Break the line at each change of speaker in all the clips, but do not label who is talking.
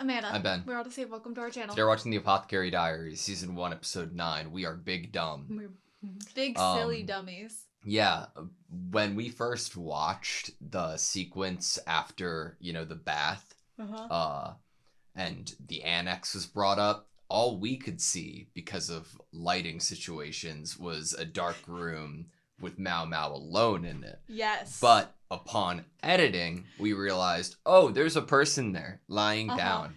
Amanda.
I'm Ben.
We're AutoSave. Welcome to our channel.
Today we're watching the Apothecary Diaries, Season 1, Episode 9. We are big dumb.
We're big, silly dummies.
Yeah, when we first watched the sequence after, the bath, and the annex was brought up, all we could see, because of lighting situations, was a dark room with Mao Mao alone in it.
Yes.
But upon editing, we realized, oh, there's a person there lying down.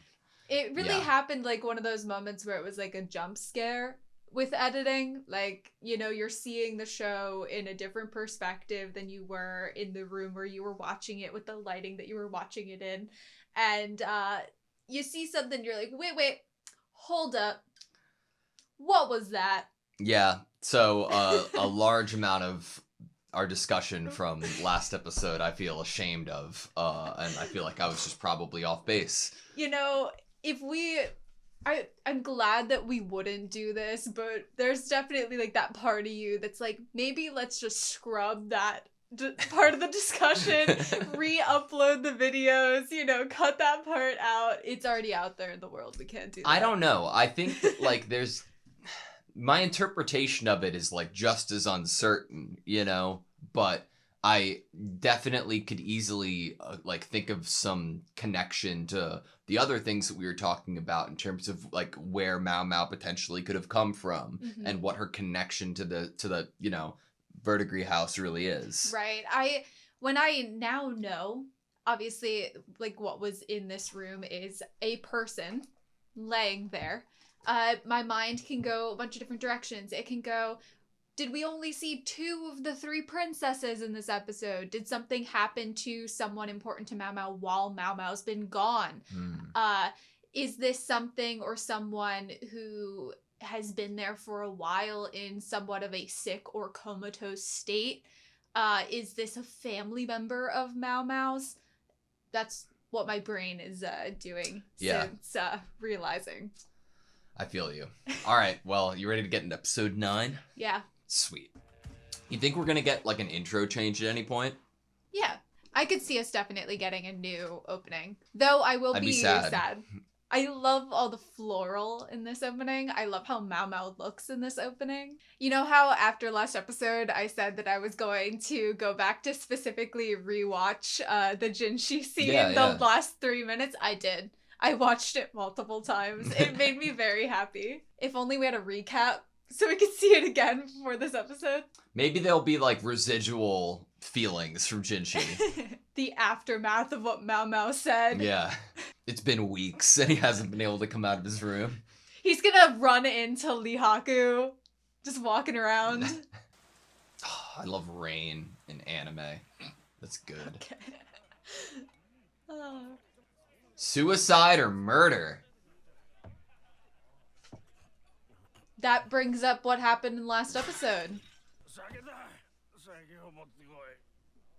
It really happened like one of those moments where it was like a jump scare with editing. Like, you're seeing the show in a different perspective than you were in the room where you were watching it with the lighting that you were watching it in. And you see something, you're like, wait, hold up. What was that?
Yeah, so a large amount of our discussion from last episode I feel ashamed of, and I feel like I was just probably off base.
I'm glad that we wouldn't do this, but there's definitely like that part of you that's like, maybe let's just scrub that part of the discussion, re-upload the videos, cut that part out. It's already out there in the world. We can't do that.
I don't know. I think that, like, my interpretation of it is, like, just as uncertain, but I definitely could easily, think of some connection to the other things that we were talking about in terms of, like, where Mao Mao potentially could have come from and what her connection to the verdigris house really is.
Right. When I now know, obviously, like, what was in this room is a person laying there. My mind can go a bunch of different directions. It can go, did we only see 2 of the 3 princesses in this episode? Did something happen to someone important to Mao Mao while Mao Mao's been gone? Is this something or someone who has been there for a while in somewhat of a sick or comatose state? Is this a family member of Mao Mao's? That's what my brain is doing since realizing.
I feel you. All right, well, you ready to get into episode 9?
Yeah.
Sweet. You think we're going to get, like, an intro change at any point?
Yeah. I could see us definitely getting a new opening. Though I will be sad. I love all the floral in this opening. I love how Mao Mao looks in this opening. You know how after last episode I said that I was going to go back to specifically rewatch the Jinshi scene the last 3 minutes? I did. I watched it multiple times. It made me very happy. If only we had a recap so we could see it again for this episode.
Maybe there'll be, like, residual feelings from Jinshi.
The aftermath of what Mao Mao said.
Yeah. It's been weeks and he hasn't been able to come out of his room.
He's gonna run into Lihaku, just walking around.
I love rain in anime. That's good.
Okay.
Suicide or murder?
That brings up what happened in last episode.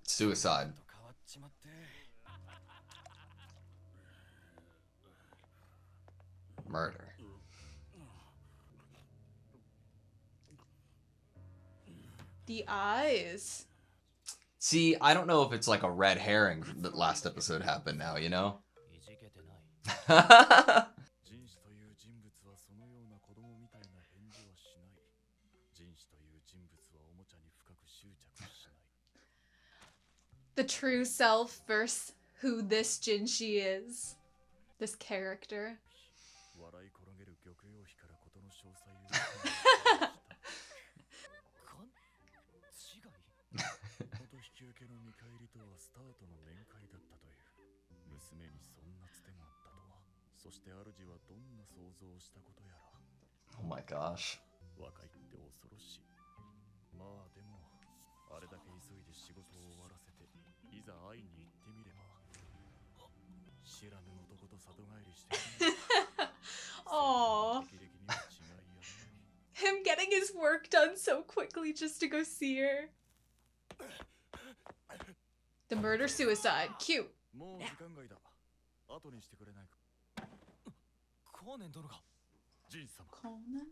Suicide. Murder.
The eyes.
See, I don't know if it's like a red herring that last episode happened now,
The true self versus who this Jinshi is. This character.
Oh my gosh.
Aww. Him getting his work done so quickly just to go see her. The murder-suicide. Cute. Yeah. Conan?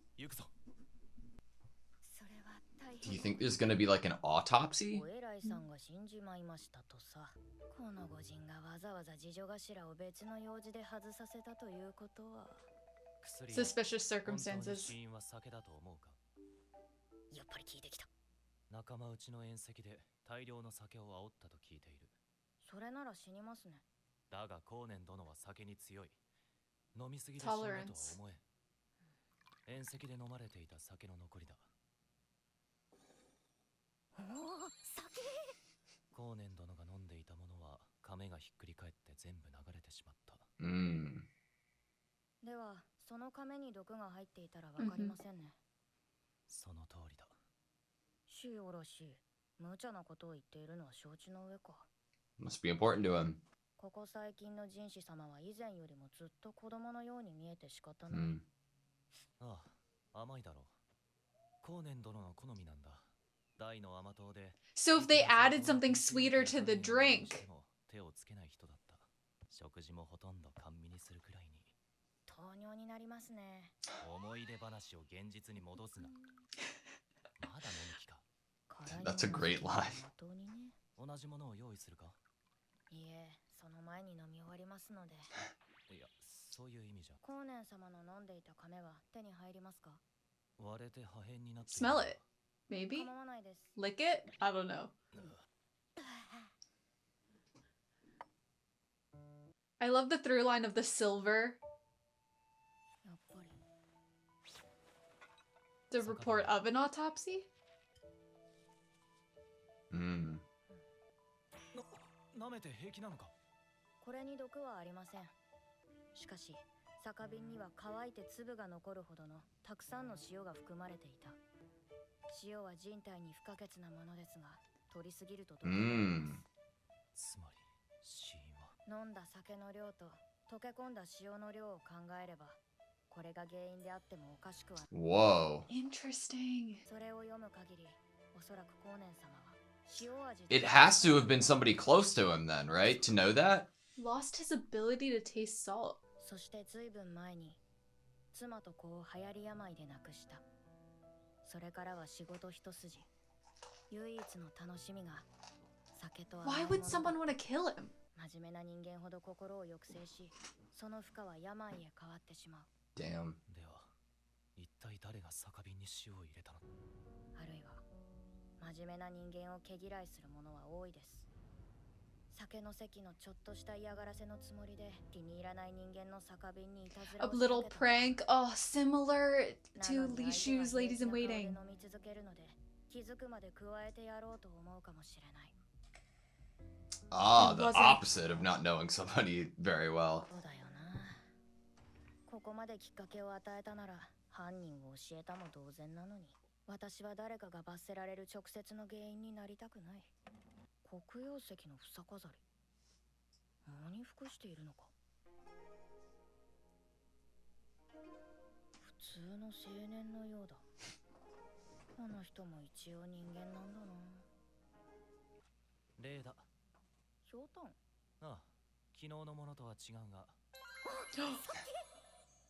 Do you think there's gonna be like an autopsy?
お偉いさんが死んじまいましたとさ。この御人がわざわざ次女頭を別の用事で外させたということは。
Suspicious circumstances.
やっぱり聞いてきた。仲間内の宴席で大量の酒を煽ったと聞いている。それなら死にますね。だが後年殿は酒に強い。飲みすぎで死んだとは思え。宴席で飲まれていた酒の残りだ。おお、酒。後年殿が飲んでいたものは亀がひっくり返って全部流れてしまった。ではその亀に毒が入っていたらわかりませんね。その通りだ。しおらしい。無茶なことを言っているのは承知の上か。
Must be important to him.
ここ最近の人士様は以前よりもずっと子供のように見えて仕方ない。ああ、甘いだろう。後年殿の好みなんだ。大の甘党で。
So if they added something sweeter to the drink.
手をつけない人だった。食事もほとんど甘味にするくらいに。糖尿になりますね。思い出話を現実に戻すな。まだ飲む気か。
That's a great line.
同じものを用意するか。いえ、その前に飲み終わりますので。いや、そういう意味じゃ。後年様の飲んでいた亀は手に入りますか。割れて破片になって。
Smell it. Maybe? Lick it? I don't know. I love the through line of the silver. The report of an autopsy?
舐めて平気なのか。これに毒はありません。しかし、酒瓶には乾いて粒が残るほどのたくさんの塩が含まれていた。塩は人体に不可欠なものですが、取りすぎると毒になります。つまり死因は飲んだ酒の量と溶け込んだ塩の量を考えれば、これが原因であってもおかしくは。
Whoa.
Interesting.
それを読む限り、おそらく後年様は塩味。
It has to have been somebody close to him then, right? To know that?
Lost his ability to taste salt.
そしてずいぶん前に妻と子を流行り病で亡くした。それからは仕事一筋。唯一の楽しみが酒と。
Why would someone want to kill him?
真面目な人間ほど心を抑制し、その負荷は病へ変わってしまう。
Damn.
では一体誰が酒瓶に塩を入れたの。あるいは真面目な人間を毛嫌いする者は多いです。酒の席のちょっとした嫌がらせのつもりで気に入らない人間の酒瓶にいたずらを
A little prank. Oh, similar to Lishu's Ladies in Waiting.
飲み続けるので気づくまで加えてやろうと思うかもしれない。
Ah, the opposite of not knowing somebody very well.
そうだよな。ここまできっかけを与えたなら犯人を教えたも同然なのに、私は誰かが罰せられる直接の原因になりたくない。黒曜石の房飾り。何に服しているのか。普通の青年のようだ。この人も一応人間なんだな。例だ。ひょうたん。ああ、昨日のものとは違うが。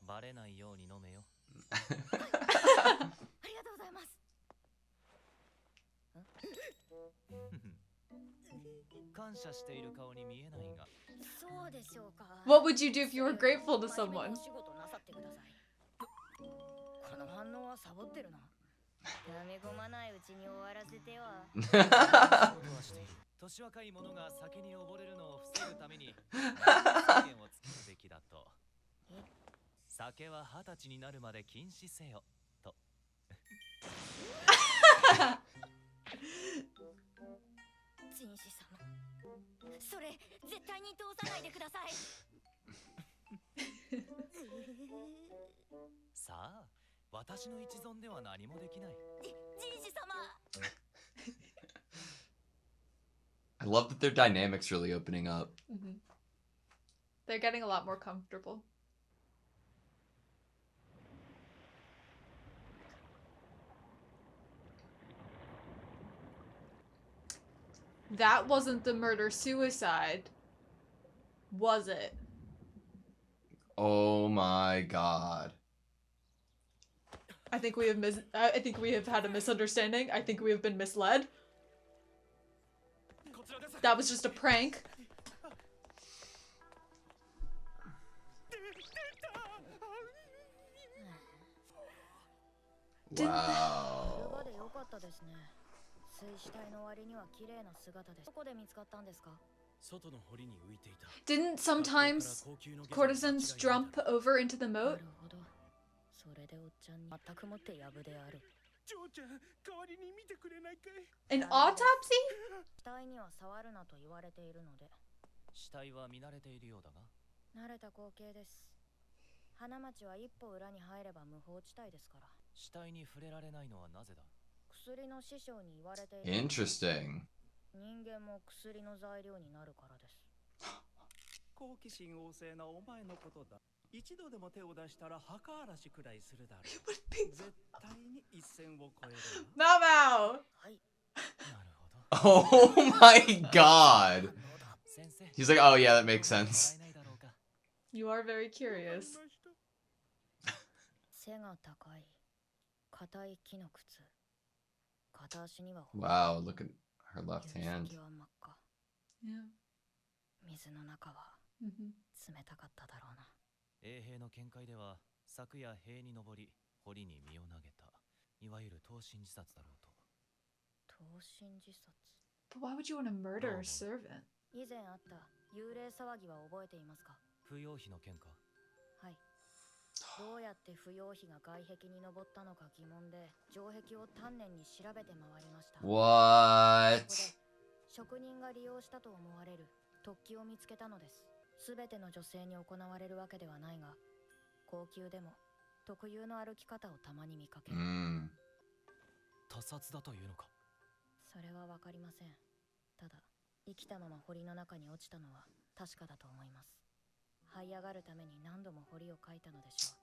バレないように飲めよ。ありがとうございます。感謝している顔に見えないが。そうでしょうか。
What would you do if you were grateful to someone?
お仕事なさってください。この反応はサボってるな。飲み込まないうちに終わらせては。年若い者が酒に溺れるのを防ぐために制限をつけるべきだと。酒は20歳になるまで禁止せよと。人士様、それ絶対に通さないでください。さあ、私の一存では何もできない。人士様。
I love that their dynamics really opening up.
They're getting a lot more comfortable. That wasn't the murder-suicide, was it?
Oh my god.
I think we have had a misunderstanding. I think we have been misled. That was just a prank.
Wow.
Didn't sometimes courtesans jump over into the moat? An autopsy?
花町は一歩裏に入れば無法地帯ですから。死体に触れられないのはなぜだ。薬の師匠に言われている。
Interesting.
人間も薬の材料になるからです。好奇心旺盛なお前のことだ。一度でも手を出したら墓荒らしくらいするだろう。絶対に一線を越える。
Mao!
はい。
Oh my god. He's like, oh yeah, that makes sense.
You are very curious.
背が高い。硬い木の靴。片足には
Wow, look at her left hand.
Yeah.
水の中は冷たかっただろうな。衛兵の見解では昨夜塀に登り堀に身を投げたいわゆる投身自殺だろうと。投身自殺。
But why would you want to murder a servant?
以前あった幽霊騒ぎは覚えていますか。不要費の件か。はい。どうやって不要費が外壁に登ったのか疑問で城壁を丹念に調べて回りました。
What?
そこで職人が利用したと思われる突起を見つけたのです。すべての女性に行われるわけではないが、高級でも特有の歩き方をたまに見かける。他殺だというのか。それはわかりません。ただ生きたまま堀の中に落ちたのは確かだと思います。這い上がるために何度も堀をかいたのでしょう。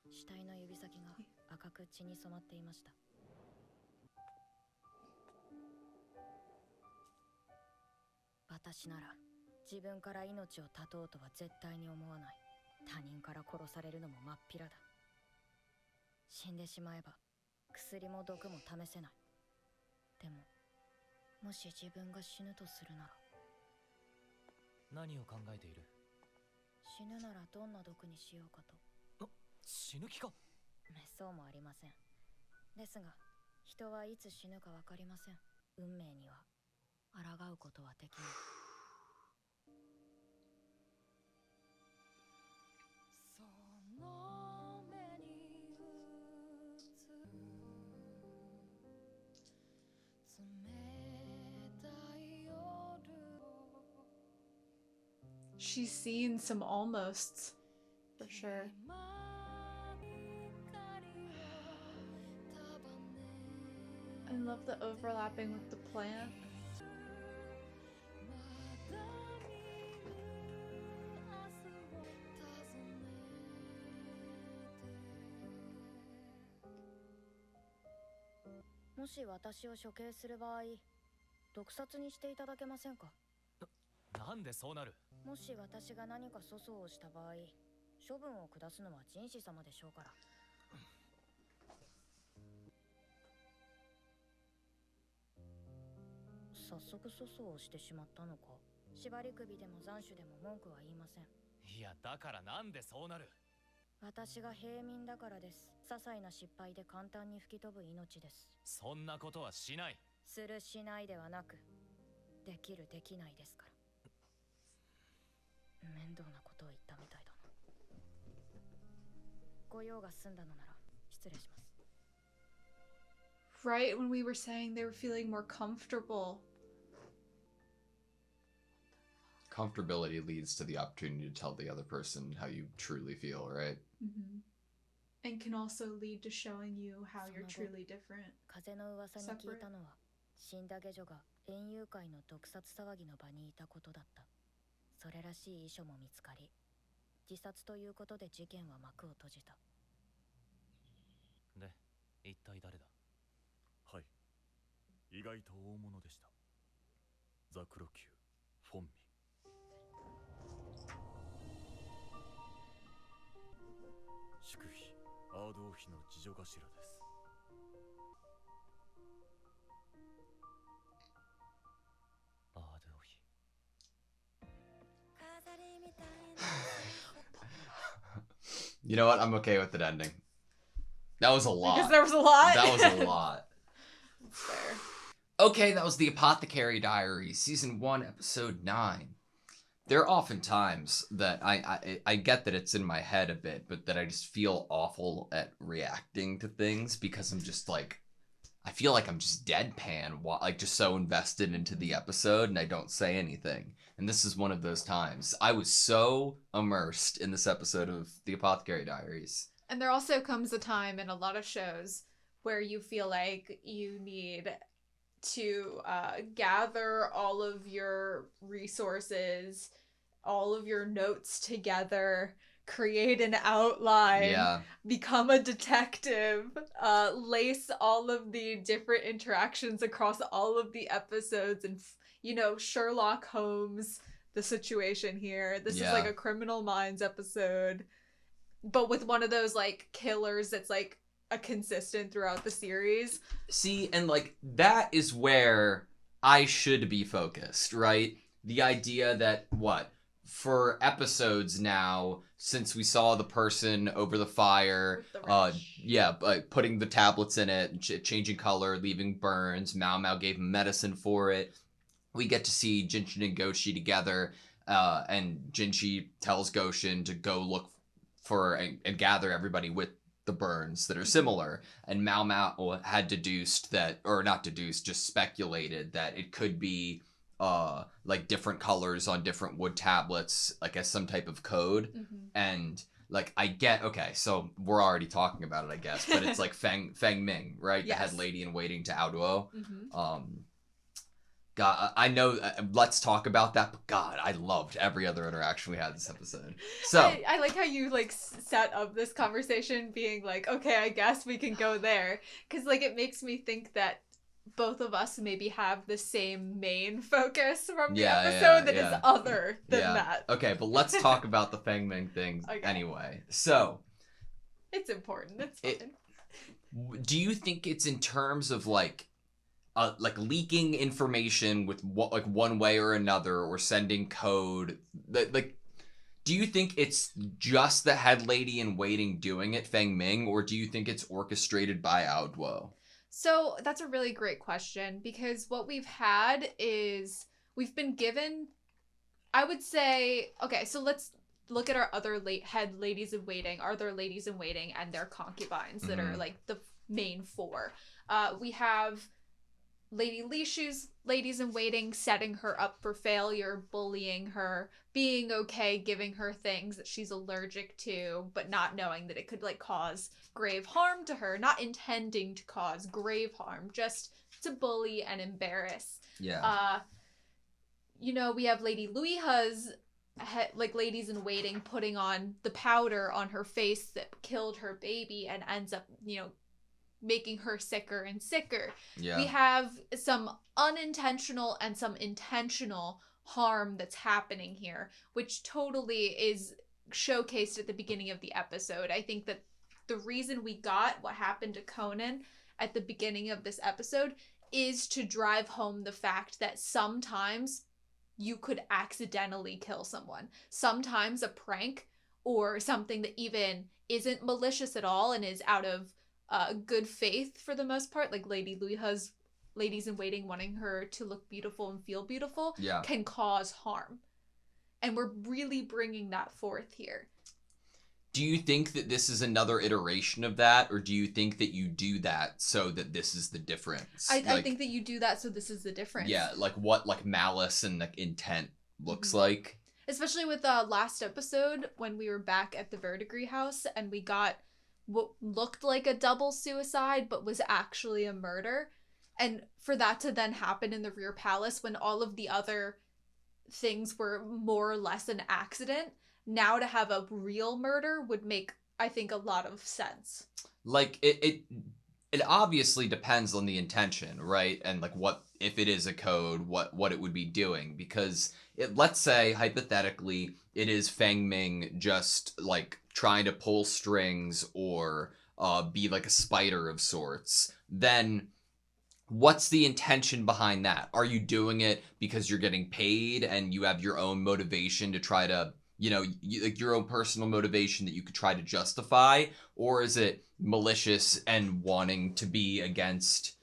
死体の指先が赤く血に染まっていました。私なら自分から命を絶とうとは絶対に思わない。他人から殺されるのも真っ平だ。死んでしまえば薬も毒も試せない。でももし自分が死ぬとするなら。何を考えている。死ぬならどんな毒にしようかと。死ぬ気か。そうもありません。ですが人はいつ死ぬかわかりません。運命には抗うことはできない。その目に映る冷たい夜。
She's seen some almosts, for sure. I love the overlapping with the plant.
「もし私を処刑する場合、毒殺にしていただけませんか？」なんでそうなる。もし私が何か粗相をした場合、処分を下すのは人士様でしょうから。早速粗相をしてしまったのか。縛り首でも斬首でも文句は言いません。いやだからなんでそうなる。私が平民だからです。些細な失敗で簡単に吹き飛ぶ命です。そんなことはしない。するしないではなく、できるできないですから。面倒なことを言ったみたいだな。ご用が済んだのなら失礼します。
Right when we were saying they were feeling more comfortable.
Comfortability leads to the opportunity to tell the other person how you truly feel, right?
And can also lead to showing you how you're truly different.
風の噂に聞いたのは、死んだ下女が園遊会の毒殺騒ぎの場にいたことだった。それらしい遺書も見つかり、自殺ということで事件は幕を閉じた。で、一体誰だ。はい、意外と大物でした。ザクロ級フォンミ。祝妃アード・オ
You know what? I'm okay with it ending. That was a lot.
Because there was a lot?
That was a lot.
Fair.
Okay, that was the Apothecary Diaries, Season 1, Episode 9. There are often times that I get that it's in my head a bit, but that I just feel awful at reacting to things because I'm just like, I feel like I'm just deadpan, like just so invested into the episode and I don't say anything. And this is one of those times. I was so immersed in this episode of the Apothecary Diaries.
And there also comes a time in a lot of shows where you feel like you need to gather all of your resources, all of your notes together, create an outline, become a detective, lace all of the different interactions across all of the episodes, and, Sherlock Holmes the situation here. This is like a Criminal Minds episode, but with one of those, like, killers that's, like, a consistent throughout the series.
See, and, like, that is where I should be focused, right? The idea that, for episodes now, since we saw the person over the fire, putting the tablets in it, changing color, leaving burns, Mao Mao gave him medicine for it. We get to see Jinshin and Goshi together, and Jinshi tells Goshin to go look for and gather everybody with the burns that are similar. And Mao Mao had deduced that, or not deduced, just speculated that it could be like different colors on different wood tablets, like as some type of code. And like I get, okay, so we're already talking about it, I guess, but it's like Feng Ming, right? Yes. The head lady in waiting to Aoduo. God, I know, let's talk about that, but God, I loved every other interaction we had this episode. So
I like how you, like, set up this conversation being like, okay, I guess we can go there. Because, like, it makes me think that both of us maybe have the same main focus from the episode that is other than that.
Okay, but let's talk about the Feng Ming thing anyway. So
it's important. It's fine.
Do you think it's in terms of like leaking information with one way or another, or sending code? Like, do you think it's just the head lady in waiting doing it, Feng Ming, or do you think it's orchestrated by Aoduo?
So that's a really great question, because what we've had is we've been given, I would say, okay, so let's look at our other head ladies in waiting, our other ladies in waiting and their concubines that are like the main four. We have Lady Lishu's ladies in waiting setting her up for failure, bullying her, being okay, giving her things that she's allergic to, but not knowing that it could like cause grave harm to her, not intending to cause grave harm, just to bully and embarrass.
Yeah.
We have Lady Luiha's like ladies in waiting putting on the powder on her face that killed her baby and ends up, making her sicker and sicker.
Yeah.
We have some unintentional and some intentional harm that's happening here, which totally is showcased at the beginning of the episode. I think that the reason we got what happened to Conan at the beginning of this episode is to drive home the fact that sometimes you could accidentally kill someone. Sometimes a prank or something that even isn't malicious at all and is out of good faith for the most part, like Lady Luiha's ladies in waiting wanting her to look beautiful and feel beautiful, can cause harm. And we're really bringing that forth here.
Do you think that this is another iteration of that, or do you think that you do that so that this is the difference?
I think that you do that so this is the difference.
Yeah, like what like malice and like intent looks like.
Especially with last episode when we were back at the Verdigris house and we got what looked like a double suicide but was actually a murder, and for that to then happen in the rear palace when all of the other things were more or less an accident, now to have a real murder would make, I think, a lot of sense.
Like it obviously depends on the intention, right? And like what if it is a code, what it would be doing, because let's say hypothetically it is Feng Ming just like trying to pull strings or be like a spider of sorts, then what's the intention behind that? Are you doing it because you're getting paid and you have your own motivation to try to, like your own personal motivation that you could try to justify? Or is it malicious and wanting to be against,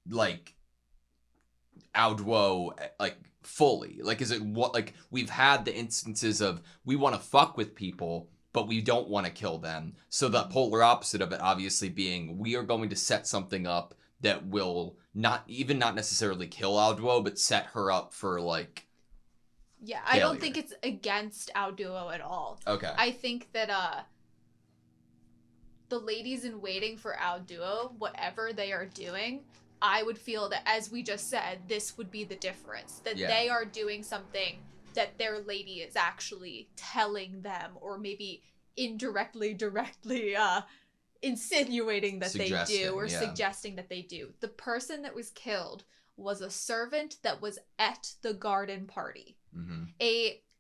like, Aoduo, like, fully? Like, is it what, like, we've had the instances of we want to fuck with people, but we don't want to kill them. So the polar opposite of it obviously being we are going to set something up that will not necessarily kill Aoduo, but set her up for, like,
yeah,
failure.
I don't think it's against Aoduo at all.
Okay.
I think that the ladies in waiting for Aoduo, whatever they are doing, I would feel that, as we just said, this would be the difference. That they are doing something that their lady is actually telling them, or maybe indirectly, directly insinuating that they do, or suggesting that they do. The person that was killed was a servant that was at the garden party. Mm-hmm.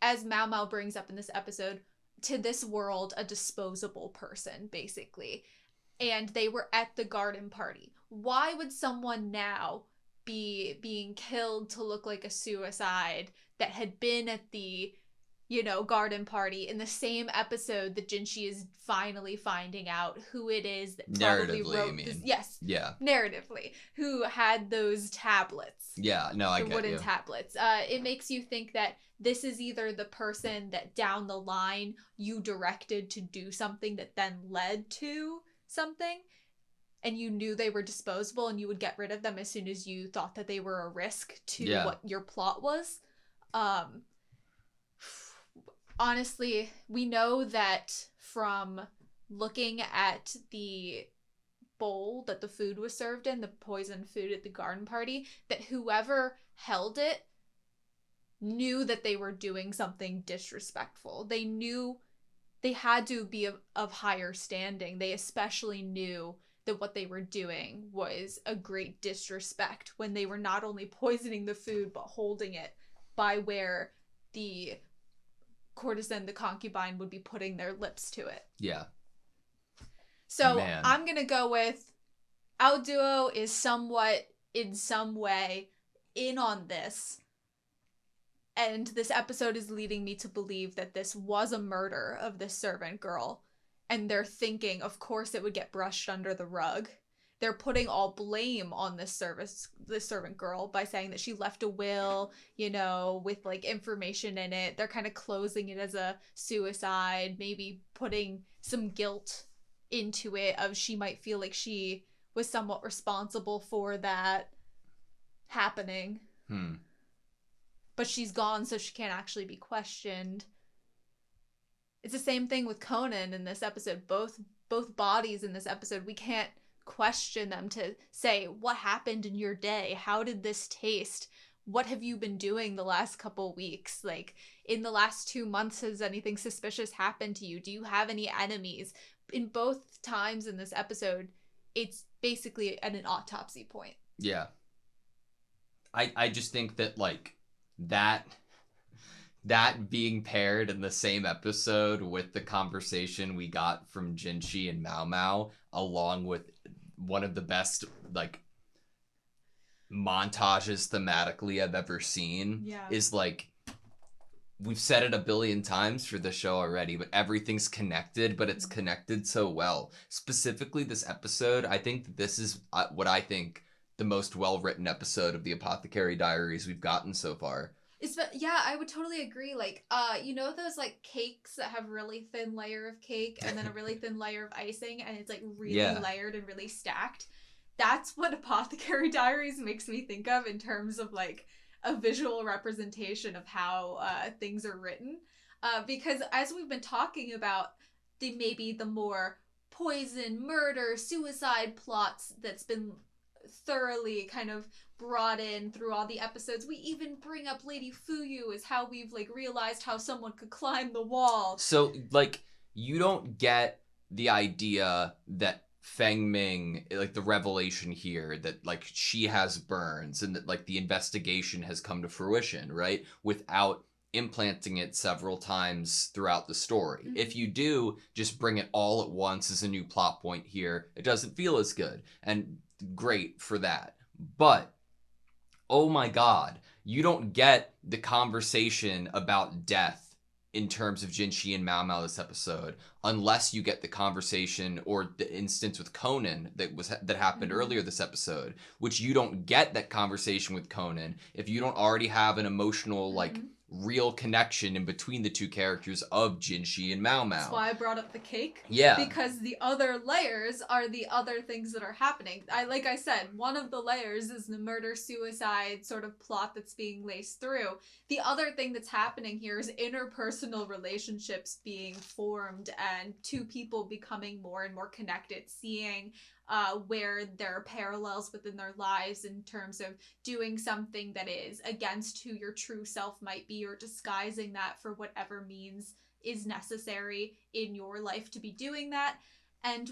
As Mao Mao brings up in this episode, to this world, a disposable person, basically. And they were at the garden party. Why would someone now be being killed to look like a suicide that had been at the, garden party in the same episode that Jinshi is finally finding out who it is that probably wrote this? Yes. Yeah. Narratively. Who had those tablets.
Yeah, no, I get you.
The wooden tablets. It makes you think that this is either the person that down the line you directed to do something that then led to something, and you knew they were disposable and you would get rid of them as soon as you thought that they were a risk to what your plot was. Honestly, we know that from looking at the bowl that the food was served in, the poisoned food at the garden party, that whoever held it knew that they were doing something disrespectful. They knew they had to be of higher standing. They especially knew that what they were doing was a great disrespect when they were not only poisoning the food, but holding it by where the courtesan, the concubine, would be putting their lips to it.
Yeah.
So I'm going to go with Aoduo is somewhat, in some way, in on this. And this episode is leading me to believe that this was a murder of this servant girl. And they're thinking, of course, it would get brushed under the rug. They're putting all blame on this servant girl by saying that she left a will, with like information in it. They're kind of closing it as a suicide, maybe putting some guilt into it of she might feel like she was somewhat responsible for that happening. But she's gone, so she can't actually be questioned. It's the same thing with Conan in this episode. Both bodies in this episode, we can't question them to say, what happened in your day? How did this taste? What have you been doing the last couple weeks? Like, in the last 2 months, has anything suspicious happened to you? Do you have any enemies? In both times in this episode, it's basically at an autopsy point.
Yeah. I just think that, like, that being paired in the same episode with the conversation we got from Jinshi and Mao Mao, along with one of the best, like, montages thematically I've ever seen, is, like, we've said it a billion times for the show already, but everything's connected, but it's connected so well. Specifically this episode, I think that this is what I think the most well-written episode of the Apothecary Diaries we've gotten so far.
Yeah, I would totally agree. Like, those, like, cakes that have really thin layer of cake and then a really thin layer of icing, and it's, like, really layered and really stacked? That's what Apothecary Diaries makes me think of in terms of, like, a visual representation of how things are written. Because as we've been talking about maybe the more poison, murder, suicide plots that's been thoroughly kind of brought in through all the episodes, we even bring up Lady Fuyu as how we've, like, realized how someone could climb the wall.
So, like, you don't get the idea that Feng Ming, like, the revelation here that, like, she has burns and that, like, the investigation has come to fruition, right? Without implanting it several times throughout the story.
Mhm.
If you do just bring it all at once as a new plot point here, it doesn't feel as good. And great for that. But, oh my god, you don't get the conversation about death in terms of Jinshi and Mao Mao this episode, unless you get the conversation or the instance with Conan that happened earlier this episode, which you don't get that conversation with Conan if you don't already have an emotional, like, real connection in between the two characters of Jinshi and Mao Mao.
That's why I brought up the cake.
Yeah.
Because the other layers are the other things that are happening. Like I said, one of the layers is the murder-suicide sort of plot that's being laced through. The other thing that's happening here is interpersonal relationships being formed and two people becoming more and more connected, seeing where there are parallels within their lives in terms of doing something that is against who your true self might be, or disguising that for whatever means is necessary in your life to be doing that. And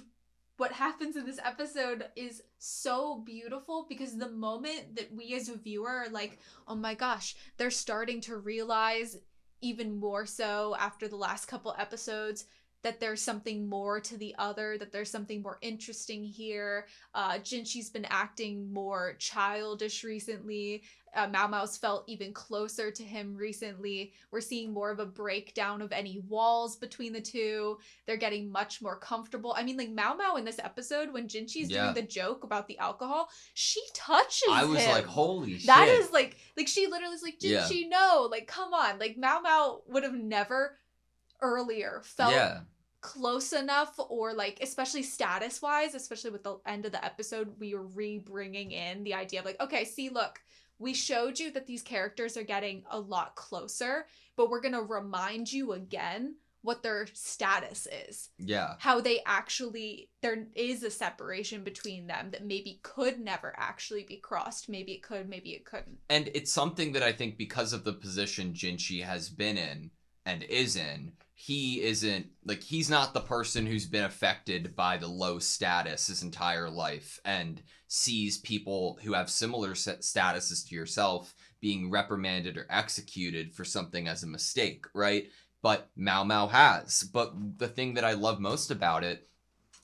what happens in this episode is so beautiful, because the moment that we as a viewer are like, oh my gosh, they're starting to realize even more so after the last couple episodes that there's something more to the other, that there's something more interesting here. Jinshi's been acting more childish recently. Mao Mao's felt even closer to him recently. We're seeing more of a breakdown of any walls between the two. They're getting much more comfortable. I mean, like, Mao Mao in this episode, when Jinshi's doing the joke about the alcohol, she touches him.
I was like, holy shit.
That is like she literally is like, Jinshi, no. Like, come on. Like, Mao Mao would have never earlier felt close enough, or like, especially status wise, especially with the end of the episode, we were bringing in the idea of like, okay, see, look, we showed you that these characters are getting a lot closer, but we're gonna remind you again what their status is.
Yeah.
How they actually, there is a separation between them that maybe could never actually be crossed. Maybe it could, maybe it couldn't.
And it's something that I think, because of the position Jinshi has been in and is in, he isn't, like, he's not the person who's been affected by the low status his entire life and sees people who have similar statuses to yourself being reprimanded or executed for something as a mistake, right? But Mao Mao has. But the thing that I love most about it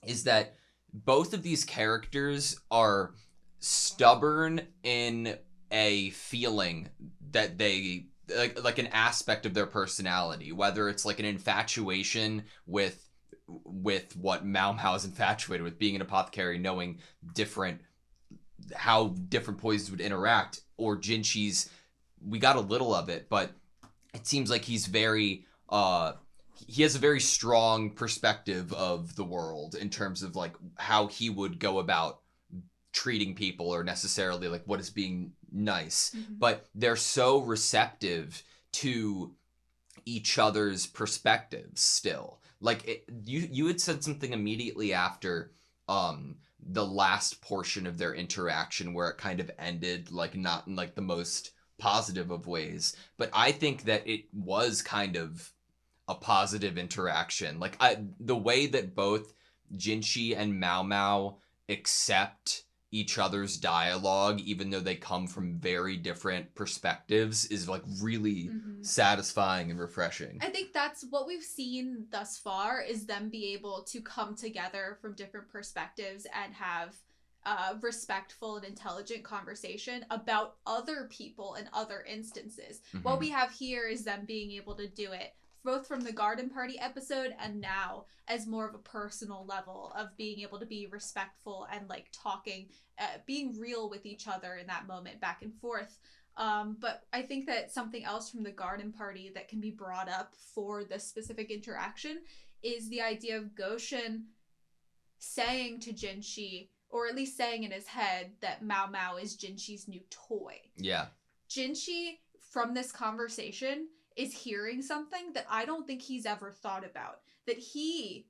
is that both of these characters are stubborn in a feeling that they, like an aspect of their personality, whether it's like an infatuation with what Mao Mao is infatuated with, being an apothecary, knowing how different poisons would interact, or Jinshi's, we got a little of it, but it seems like he's very he has a very strong perspective of the world in terms of like how he would go about treating people, or necessarily like what is being nice. But they're so receptive to each other's perspectives still. Like, you had said something immediately after the last portion of their interaction where it kind of ended like not in like the most positive of ways, but I think that it was kind of a positive interaction. Like, the way that both Jinshi and Mao Mao accept each other's dialogue, even though they come from very different perspectives, is like really satisfying and refreshing.
I think that's what we've seen thus far, is them be able to come together from different perspectives and have respectful and intelligent conversation about other people and other instances. What we have here is them being able to do it both from the garden party episode and now as more of a personal level of being able to be respectful and like talking, being real with each other in that moment, back and forth. But I think that something else from the garden party that can be brought up for this specific interaction is the idea of Goshen saying to Jinshi, or at least saying in his head, that Mao Mao is Jinshi's new toy.
Yeah.
Jinshi, from this conversation, is hearing something that I don't think he's ever thought about. That he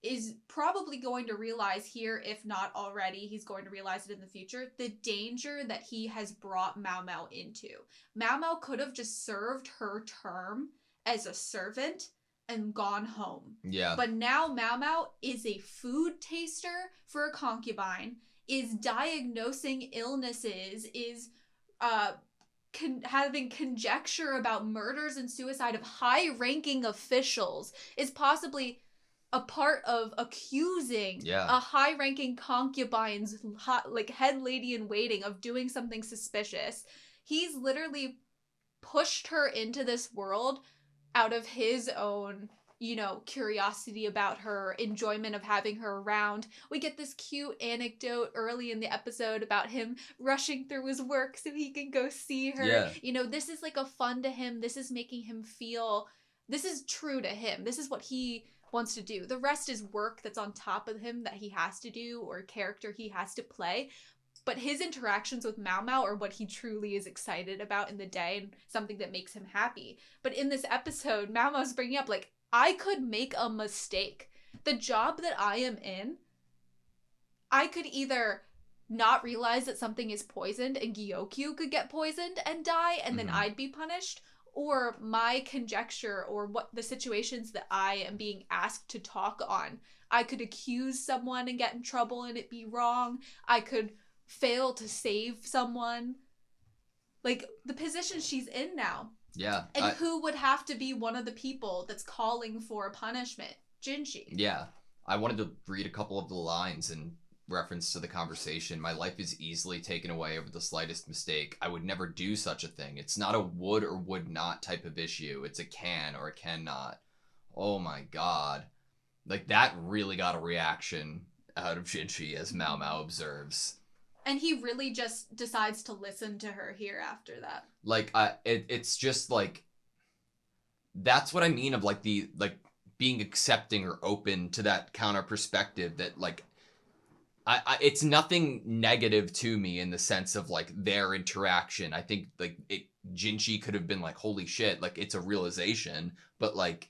is probably going to realize here, if not already, he's going to realize it in the future, the danger that he has brought Mao Mao into. Mao Mao could have just served her term as a servant and gone home.
Yeah.
But now Mao Mao is a food taster for a concubine, is diagnosing illnesses, is having conjecture about murders and suicide of high-ranking officials is possibly a part of accusing a high-ranking concubine's like head lady in waiting of doing something suspicious. He's literally pushed her into this world out of his own, you know, curiosity about her, enjoyment of having her around. We get this cute anecdote early in the episode about him rushing through his work so he can go see her.
Yeah.
You know, this is like a fun to him. This is making him feel, this is true to him. This is what he wants to do. The rest is work that's on top of him that he has to do or character he has to play. But his interactions with Mao Mao are what he truly is excited about in the day and something that makes him happy. But in this episode, Mao Mao's bringing up, like, I could make a mistake. The job that I am in, I could either not realize that something is poisoned and Gyokyu could get poisoned and die and then I'd be punished, or my conjecture or what the situations that I am being asked to talk on. I could accuse someone and get in trouble and it be wrong. I could fail to save someone. Like, the position she's in now.
Yeah.
And who would have to be one of the people that's calling for punishment? Jinshi.
Yeah. I wanted to read a couple of the lines in reference to the conversation. My life is easily taken away over the slightest mistake. I would never do such a thing. It's not a would or would not type of issue. It's a can or a cannot. Oh my god. Like, that really got a reaction out of Jinshi, as Mao Mao observes.
And he really just decides to listen to her here after that.
Like, it's just like, that's what I mean of like the, like, being accepting or open to that counter perspective that, like, it's nothing negative to me in the sense of like their interaction. I think like Jinshi could have been like, holy shit, like it's a realization, but like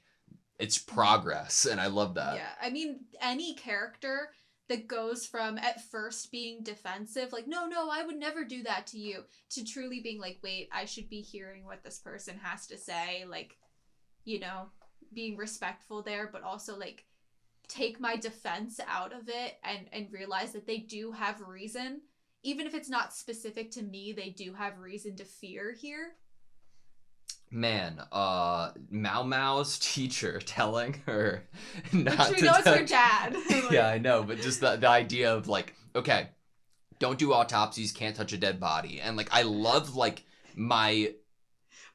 it's progress, and I love that.
Yeah, I mean, any character that goes from at first being defensive, like, no, I would never do that to you, to truly being like, wait, I should be hearing what this person has to say, like, you know, being respectful there, but also like take my defense out of it and realize that they do have reason. Even if it's not specific to me, they do have reason to fear here.
Man, Mao Mao's teacher telling her not
which
to
we know it's her dad. Like,
yeah, I know, but just the idea of like, okay, don't do autopsies, can't touch a dead body. And like, I love like my...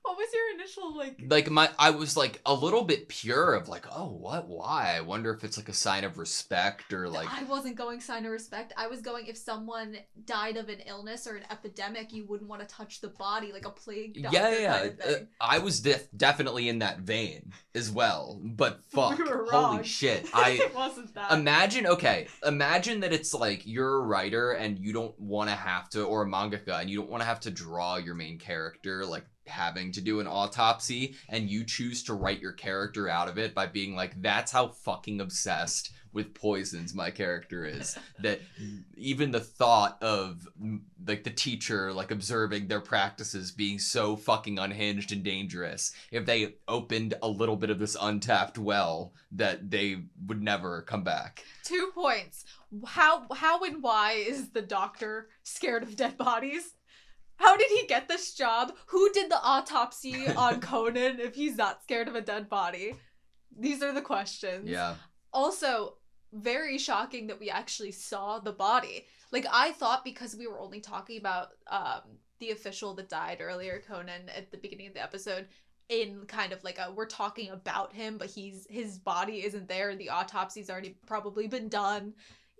What was your initial like?
I was like a little bit pure of like, oh, what, why? I wonder if it's like a sign of respect or like.
I wasn't going sign of respect. I was going, if someone died of an illness or an epidemic, you wouldn't want to touch the body like a plague doctor.
Yeah.
Kind of thing.
I was definitely in that vein as well. But fuck,
We were wrong.
holy shit.
It wasn't that.
Imagine that it's like you're a writer and you don't want to have to, or a mangaka, and you don't want to have to draw your main character like having to do an autopsy, and you choose to write your character out of it by being like, that's how fucking obsessed with poisons my character is, that even the thought of like the teacher like observing their practices being so fucking unhinged and dangerous, if they opened a little bit of this untapped well, that they would never come back.
2 points. How and why is the doctor scared of dead bodies? How did he get this job? Who did the autopsy on Conan if he's not scared of a dead body? These are the questions.
Yeah.
Also, very shocking that we actually saw the body. Like, I thought because we were only talking about the official that died earlier, Conan, at the beginning of the episode, in kind of like we're talking about him, but his body isn't there. The autopsy's already probably been done.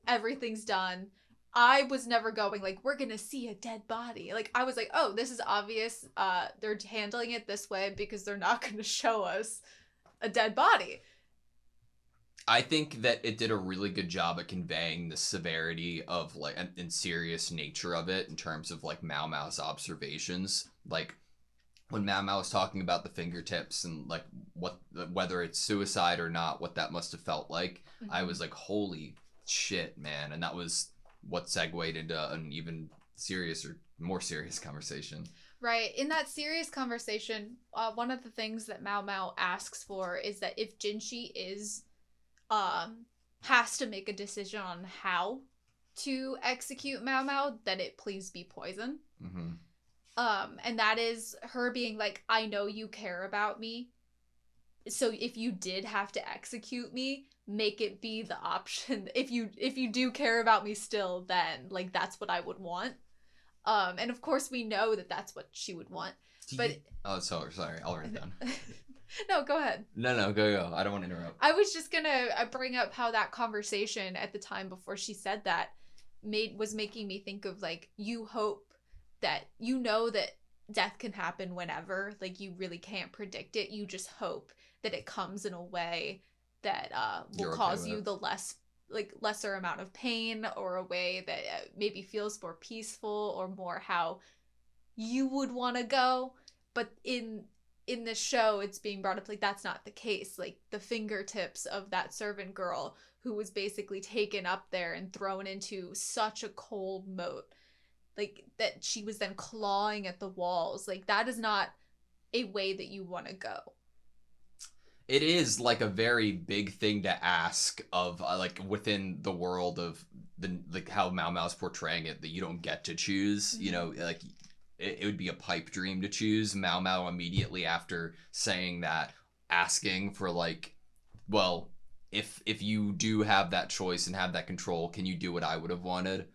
Everything's done. I was never going like, we're gonna see a dead body. Like, I was like, oh, this is obvious. They're handling it this way because they're not gonna show us a dead body.
I think that it did a really good job at conveying the severity of like and serious nature of it in terms of like Mao Mao's observations. Like when Mao Mao was talking about the fingertips and like whether it's suicide or not, what that must have felt like. Mm-hmm. I was like, holy shit, man. And that was what segued into an even more serious conversation.
Right. In that serious conversation, one of the things that Mao Mao asks for is that if Jinshi has to make a decision on how to execute Mao Mao, that it please be poison.
Mm-hmm.
And that is her being like, I know you care about me. So if you did have to execute me, make it be the option. If you do care about me still, then like that's what I would want. And of course we know that that's what she would want. But
oh, sorry. I'll write it down.
No, go ahead.
No, go. I don't want to interrupt.
I was just gonna bring up how that conversation at the time before she said that was making me think of like, you hope that you know that death can happen whenever, like you really can't predict it. You just hope that it comes in a way that will cause you the lesser amount of pain, or a way that maybe feels more peaceful or more how you would want to go. But in this show, it's being brought up like that's not the case. Like the fingertips of that servant girl who was basically taken up there and thrown into such a cold moat, like that she was then clawing at the walls, like that is not a way that you want to go.
It is like a very big thing to ask of like within the world of the like how Mao Mao's portraying it, that you don't get to choose. You know, like it would be a pipe dream to choose. Mao Mao immediately after saying that, asking for like, well, if you do have that choice and have that control, can you do what I would have wanted?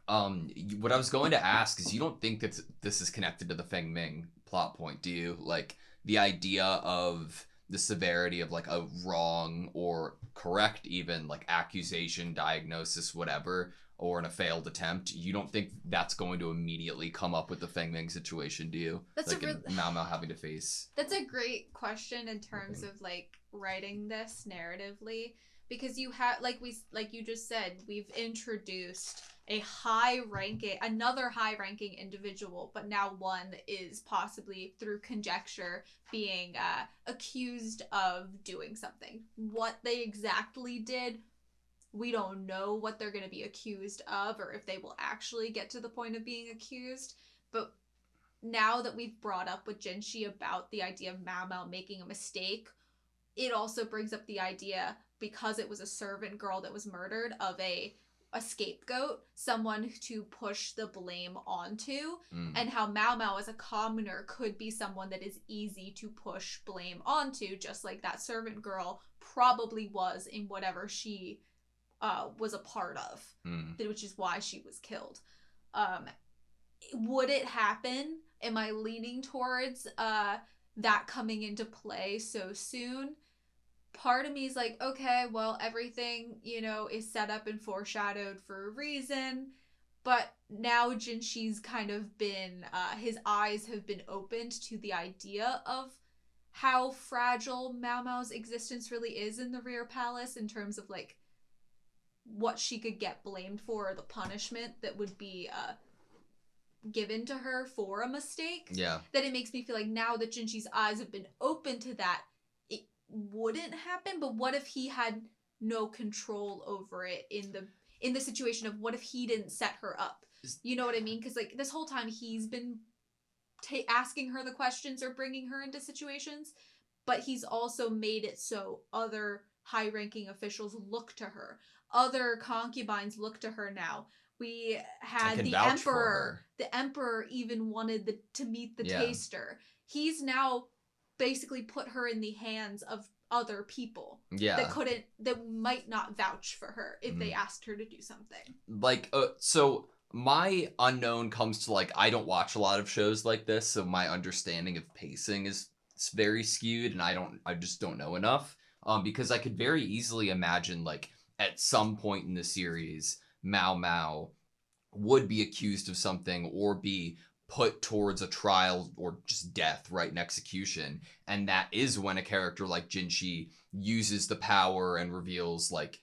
What I was going to ask is, you don't think that this is connected to the Feng Ming plot point, do you? Like the idea of the severity of like a wrong or correct, even like accusation, diagnosis, whatever, or in a failed attempt, you don't think that's going to immediately come up with the Feng Ming situation, do you?
That's
like Mao Mao having to face.
That's a great question in terms of like writing this narratively, because you have like you just said, we've introduced another high-ranking individual, but now one is possibly through conjecture being accused of doing something. What they exactly did, we don't know what they're going to be accused of, or if they will actually get to the point of being accused. But now that we've brought up with Jinshi about the idea of Mao Mao making a mistake, it also brings up the idea, because it was a servant girl that was murdered, of a scapegoat, someone to push the blame onto, and how Mao Mao as a commoner could be someone that is easy to push blame onto, just like that servant girl probably was in whatever she was a part of, which is why she was killed. Would it happen? Am I leaning towards that coming into play so soon? Part of me is like, okay, well, everything, is set up and foreshadowed for a reason. But now Jinshi's kind of been, his eyes have been opened to the idea of how fragile Mao Mao's existence really is in the Rear Palace, in terms of like what she could get blamed for, or the punishment that would be given to her for a mistake.
Yeah.
That it makes me feel like now that Jinshi's eyes have been open to that, it wouldn't happen. But what if he had no control over it in the situation of what if he didn't set her up? You know what I mean? Because like this whole time he's been asking her the questions or bringing her into situations, but he's also made it so other high-ranking officials look to her. Other concubines look to her now. We had the emperor. The emperor even wanted to meet the taster. He's now basically put her in the hands of other people that might not vouch for her if they asked her to do something. Like,
so my unknown comes to like, I don't watch a lot of shows like this, so my understanding of pacing is very skewed, and I just don't know enough. Because I could very easily imagine like at some point in the series, Mao Mao would be accused of something or be put towards a trial or just death, right, in execution. And that is when a character like Jinshi uses the power and reveals like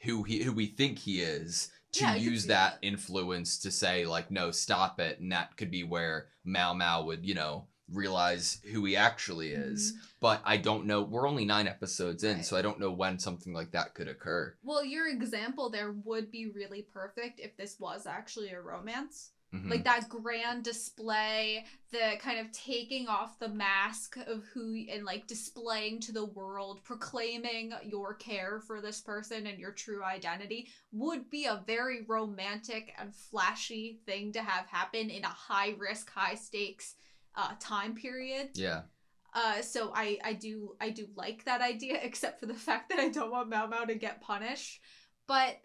who we think he is, to use that influence to say like, no, stop it. And that could be where Mao Mao would, realize who he actually is. But I don't know, we're only 9 episodes in, so I don't know when something like that could occur.
Well, your example there would be really perfect if this was actually a romance. Like that grand display, the kind of taking off the mask of who and like displaying to the world, proclaiming your care for this person and your true identity would be a very romantic and flashy thing to have happen in a high risk, high stakes time period.
Yeah.
So I do like that idea, except for the fact that I don't want Mao Mao to get punished. But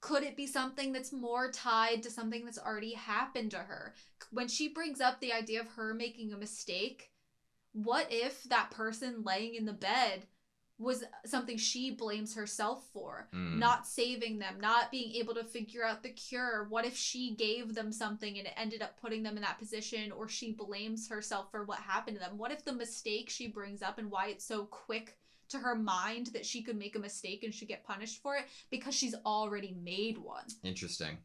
could it be something that's more tied to something that's already happened to her? When she brings up the idea of her making a mistake, what if that person laying in the bed was something she blames herself for? Not saving them, not being able to figure out the cure. What if she gave them something and it ended up putting them in that position, or she blames herself for what happened to them? What if the mistake she brings up and why it's so quick to her mind that she could make a mistake and should get punished for it because she's already made one?
Interesting.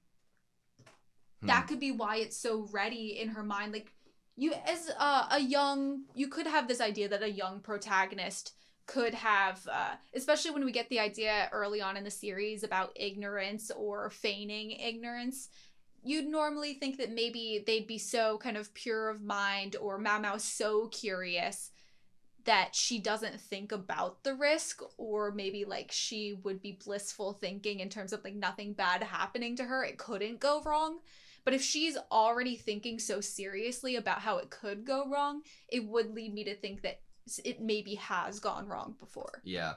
That could be why it's so ready in her mind. Like, you as you could have this idea that a young protagonist could have, especially when we get the idea early on in the series about ignorance or feigning ignorance. You'd normally think that maybe they'd be so kind of pure of mind, or Mao Mao's so curious that she doesn't think about the risk, or maybe like she would be blissful thinking in terms of like nothing bad happening to her, it couldn't go wrong. But if she's already thinking so seriously about how it could go wrong, it would lead me to think that it maybe has gone wrong before.
Yeah.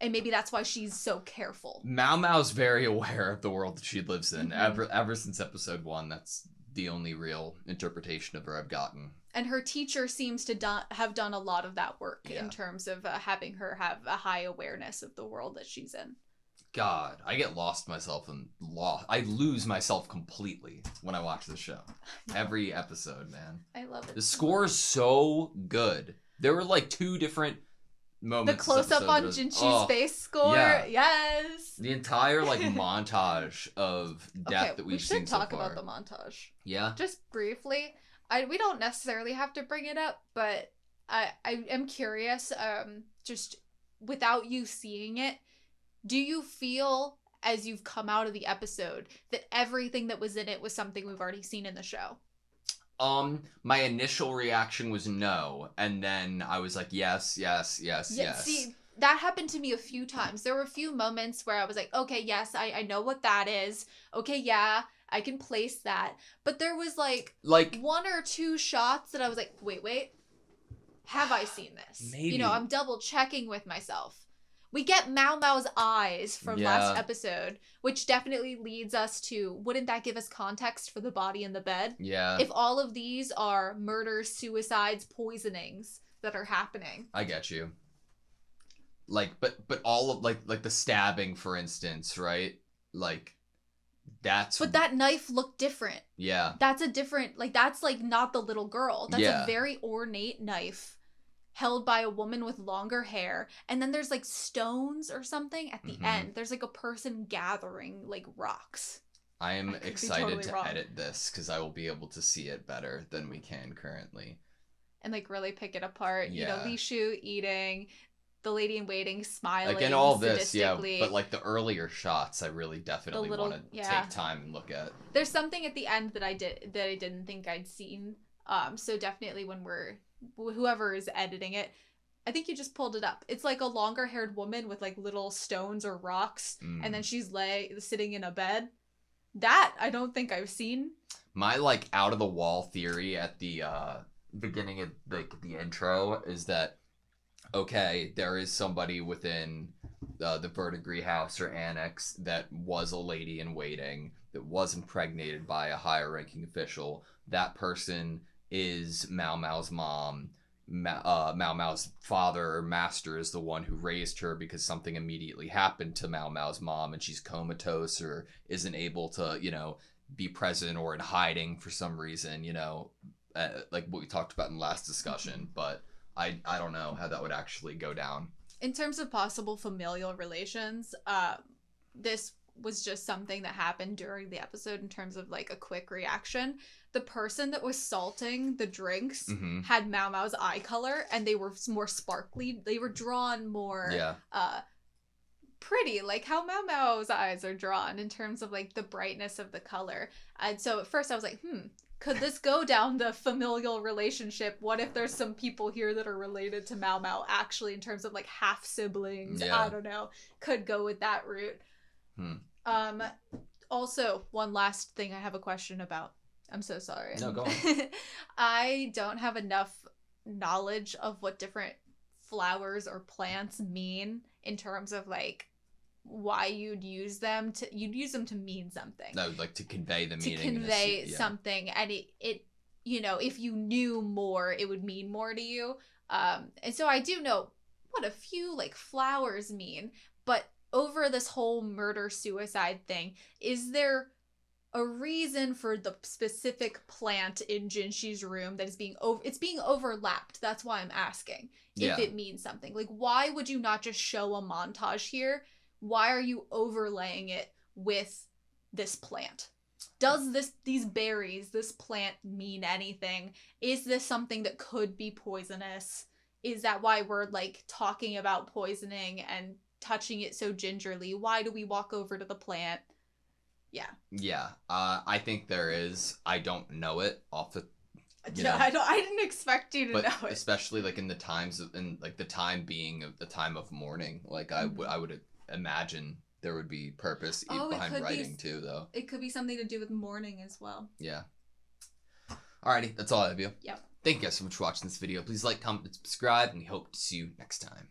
And maybe that's why she's so careful.
Mao Mao's very aware of the world that she lives in. Ever since episode 1, that's the only real interpretation of her I've gotten.
And her teacher seems to have done a lot of that work in terms of having her have a high awareness of the world that she's in.
God, I get lost myself and I lose myself completely when I watch this show. Every episode, man.
I love it.
The score is so good. There were like 2 different moments.
The close up on Jinchu's face score. Yeah. Yes.
The entire like montage of death that we've seen so far.
We should talk about the montage.
Yeah.
Just briefly. We don't necessarily have to bring it up, but I am curious, just without you seeing it, do you feel, as you've come out of the episode, that everything that was in it was something we've already seen in the show?
My initial reaction was no, and then I was like, yes.
See, that happened to me a few times. There were a few moments where I was like, okay, yes, I know what that is. Okay, yeah, I can place that. But there was like 1 or 2 shots that I was like, wait, have I seen this?
Maybe.
You know, I'm double checking with myself. We get Mao Mao's eyes from last episode, which definitely leads us to, wouldn't that give us context for the body in the bed?
Yeah.
If all of these are murders, suicides, poisonings that are happening.
I get you. Like, but all of like the stabbing, for instance, right? Like, that's.
But that knife looked different.
Yeah.
That's a different, like, that's like not the little girl. That's
a
very ornate knife held by a woman with longer hair. And then there's like stones or something at the end. There's like a person gathering like rocks.
I am excited to edit this because I will be able to see it better than we can currently.
And like really pick it apart.
Yeah.
You know, Li Shu eating, the lady in waiting smiling.
Like in all this, but like the earlier shots, I really definitely want to take time and look at.
There's something at the end that I didn't think I'd seen. So definitely when whoever is editing it, I think you just pulled it up. It's like a longer haired woman with like little stones or rocks, and then she's sitting in a bed. That I don't think I've seen.
My like out of the wall theory at the beginning of like the intro is that okay, there is somebody within the verdigris house or annex that was a lady in waiting that was impregnated by a higher ranking official. That person is Mao Mao's mom. Mao Mao's father or master is the one who raised her because something immediately happened to Mao Mao's mom and she's comatose or isn't able to, you know, be present or in hiding for some reason, you know, like what we talked about in the last discussion. But I don't know how that would actually go down.
In terms of possible familial relations, this was just something that happened during the episode in terms of like a quick reaction. The person that was salting the drinks had Mao Mao's eye color and they were more sparkly. They were drawn more pretty, like how Mao Mao's eyes are drawn in terms of like the brightness of the color. And so at first I was like, could this go down the familial relationship? What if there's some people here that are related to Mao Mao actually in terms of like half siblings?
Yeah.
I don't know. Could go with that route. Also, one last thing I have a question about. I'm so sorry.
No, go on.
I don't have enough knowledge of what different flowers or plants mean in terms of like why you'd use them to mean something.
No, like to convey the meaning.
To convey something, and it you know, if you knew more, it would mean more to you. And so I do know what a few like flowers mean, but over this whole murder suicide thing, is there a reason for the specific plant in Jinshi's room that is being overlapped? That's why I'm asking if it means something. Like, why would you not just show a montage here? Why are you overlaying it with this plant? Does these berries, this plant mean anything? Is this something that could be poisonous? Is that why we're like talking about poisoning and touching it so gingerly? Why do we walk over to the plant? Yeah.
I think there is. I don't know it off the
I didn't expect you to know it.
Especially like in the times of, in like the time being of the time of mourning, like I would imagine there would be purpose behind writing too, though.
It could be something to do with mourning as well.
Yeah. Alrighty, that's all I have you.
Yep.
Thank you guys so much for watching this video. Please like, comment, and subscribe, and we hope to see you next time.